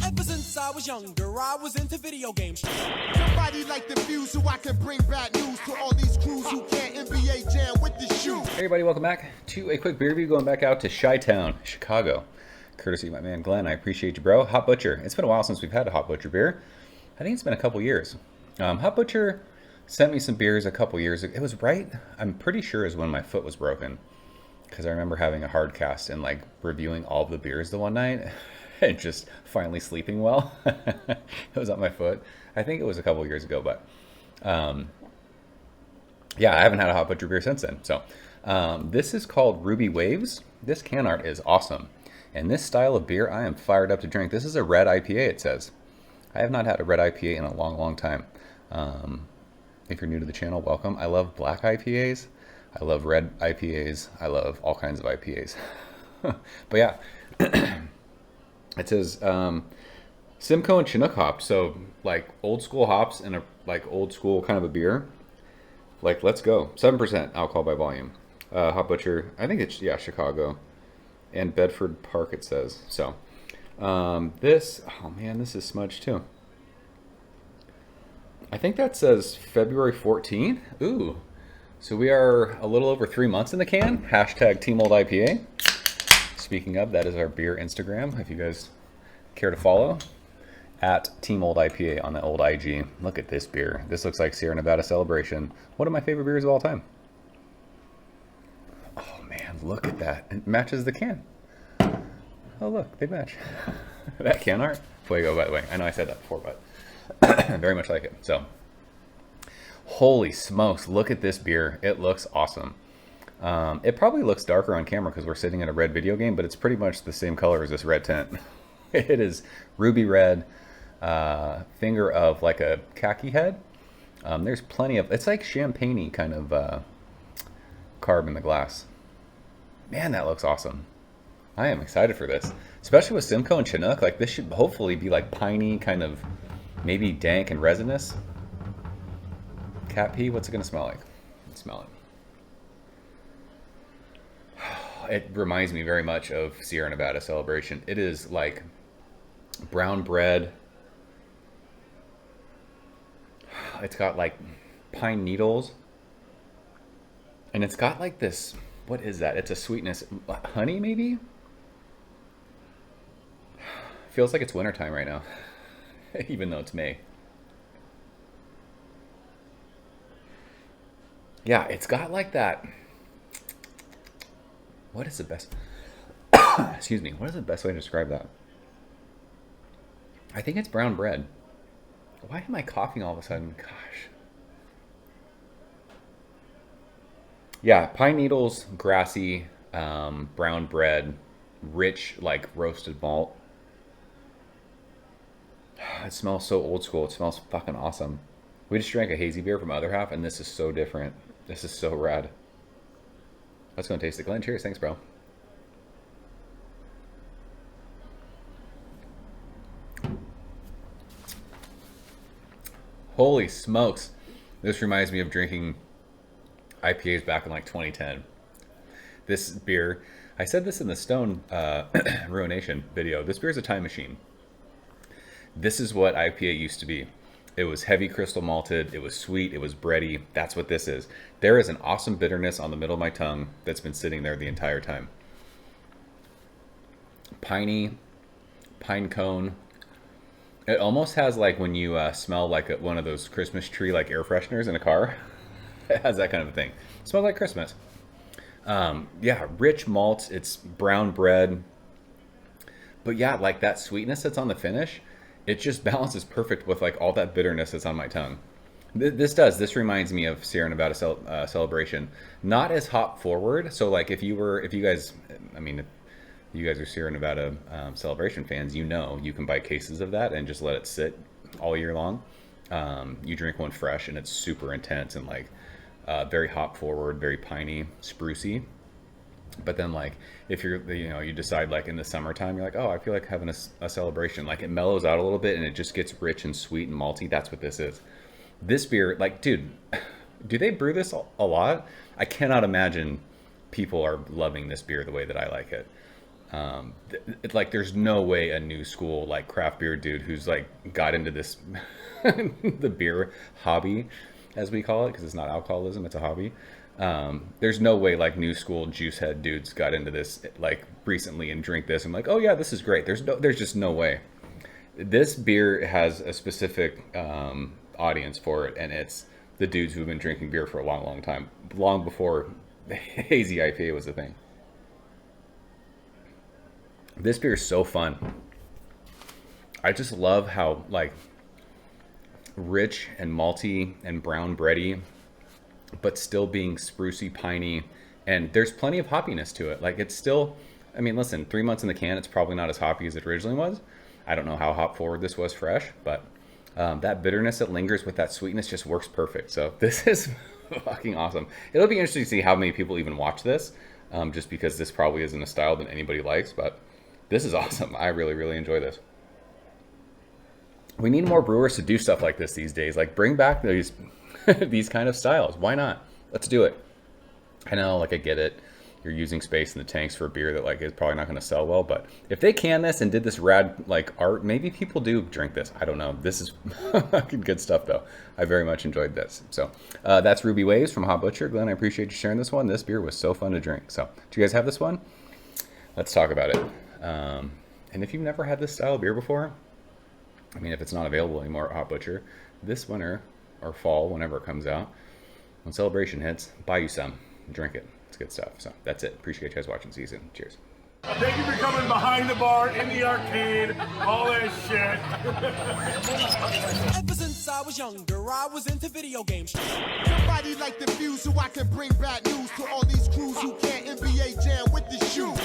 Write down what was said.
Ever since I was younger, I was into video games. Somebody like the Fuse so I can bring bad news to all these crews who can't NBA jam with the shoe. Hey everybody, welcome back to a quick beer review going back out to Chi-Town, Chicago. Courtesy of my man Glenn. I appreciate you, bro. Hot Butcher. It's been a while since we've had a Hot Butcher beer. I think it's been a couple years. Hot Butcher sent me some beers a couple years ago. It was right, I'm pretty sure, is when my foot was broken. Because I remember having a hard cast and like reviewing all of the beers the one night and just finally sleeping well. It was on my foot. I think it was a couple years ago, but yeah, I haven't had a Hot Butcher beer since then. So this is called Ruby Waves. This can art is awesome. And this style of beer, I am fired up to drink. This is a red IPA, it says. I have not had a red IPA in a long, long time. If you're new to the channel, welcome. I love black IPAs. I love red IPAs. I love all kinds of IPAs. But yeah, it says Simcoe and Chinook hops. So like old school hops and a like old school kind of a beer. Like, let's go. 7% alcohol by volume. Hot Butcher, I think it's, yeah, Chicago. And Bedford Park, it says. So this, oh man, this is smudged too. I think that says February 14th. Ooh. So we are a little over 3 months in the can. Hashtag Team Old IPA. Speaking of, that is our beer Instagram, if you guys care to follow. At Team Old IPA on the old IG. Look at this beer. This looks like Sierra Nevada Celebration. One of my favorite beers of all time. Oh man, look at that. It matches the can. Oh look, they match. That can art. Fuego, by the way. I know I said that before, but very much like it. So, holy smokes, look at this beer. It looks awesome. It probably looks darker on camera because we're sitting in a red video game, but it's pretty much the same color as this red tent. It is ruby red, finger of like a khaki head. There's plenty of, it's like champagne-y kind of carb in the glass. Man, that looks awesome. I am excited for this, especially with Simcoe and Chinook. Like, this should hopefully be like piney, kind of maybe dank and resinous. Cat pee, what's it gonna smell like? Let's smell it. It reminds me very much of Sierra Nevada Celebration. It is like brown bread. It's got like pine needles. And it's got like this, what is that? It's a sweetness, honey maybe? Feels like it's wintertime right now, even though it's May. Yeah, it's got like that. What is the best, excuse me, what is the best way to describe that? I think it's brown bread. Why am I coughing all of a sudden? Gosh. Yeah, pine needles, grassy, brown bread, rich, like roasted malt. It smells so old school. It smells fucking awesome. We just drank a hazy beer from Other Half, and this is so different. This is so rad. Let's go and taste it. Glenn, cheers. Thanks, bro. Holy smokes. This reminds me of drinking IPAs back in like 2010. This beer, I said this in the Stone Ruination video. This beer is a time machine. This is what IPA used to be. It was heavy crystal malted, it was sweet, it was bready. That's what this is. There is an awesome bitterness on the middle of my tongue that's been sitting there the entire time. Piney, pine cone. It almost has like when you smell like one of those Christmas tree like air fresheners in a car. It has that kind of a thing. It smells like Christmas. Yeah, rich malts, it's brown bread. But yeah, like that sweetness that's on the finish, it just balances perfect with like all that bitterness that's on my tongue. This reminds me of Sierra Nevada Celebration. Not as hop forward. So like if you guys, I mean, if you guys are Sierra Nevada Celebration fans, you know you can buy cases of that and just let it sit all year long. You drink one fresh and it's super intense and like very hop forward, very piney, sprucey. But then like if you decide like in the summertime, you're like, oh, I feel like having a celebration. Like it mellows out a little bit and it just gets rich and sweet and malty. That's what this is. This beer, like, dude, do they brew this a lot? I cannot imagine people are loving this beer the way that I like it. Like there's no way a new school like craft beer dude who's like got into this the beer hobby, as we call it, because it's not alcoholism, it's a hobby. There's no way like new school juice head dudes got into this like recently and drink this and like, oh yeah, this is great. There's just no way. This beer has a specific audience for it, and it's the dudes who've been drinking beer for a long, long time, long before hazy IPA was a thing. This beer is so fun. I just love how like rich and malty and brown bready, but still being sprucey, piney, and there's plenty of hoppiness to it. Like it's still, I mean, listen, 3 months in the can, it's probably not as hoppy as it originally was. I don't know how hop forward this was fresh, but that bitterness that lingers with that sweetness just works perfect. So this is fucking awesome. It'll be interesting to see how many people even watch this, just because this probably isn't a style that anybody likes, but this is awesome. I really, really enjoy this. We need more brewers to do stuff like this these days. Like bring back these these kind of styles. Why not? Let's do it. I know, like I get it. You're using space in the tanks for a beer that like is probably not going to sell well, but if they can this and did this rad like art, maybe people do drink this. I don't know. This is fucking good stuff though. I very much enjoyed this. So that's Ruby Waves from Hot Butcher. Glenn, I appreciate you sharing this one. This beer was so fun to drink. So do you guys have this one? Let's talk about it. And if you've never had this style of beer before, I mean, if it's not available anymore at Hot Butcher, this winter or fall, whenever it comes out, when Celebration hits, buy you some, drink it. It's good stuff. So that's it. Appreciate you guys watching season. Cheers. Thank you for coming behind the bar, in the arcade, all that shit. Ever since I was younger, I was into video games. Somebody like the view so I can bring bad news to all these crews who can't NBA jam with the shoe.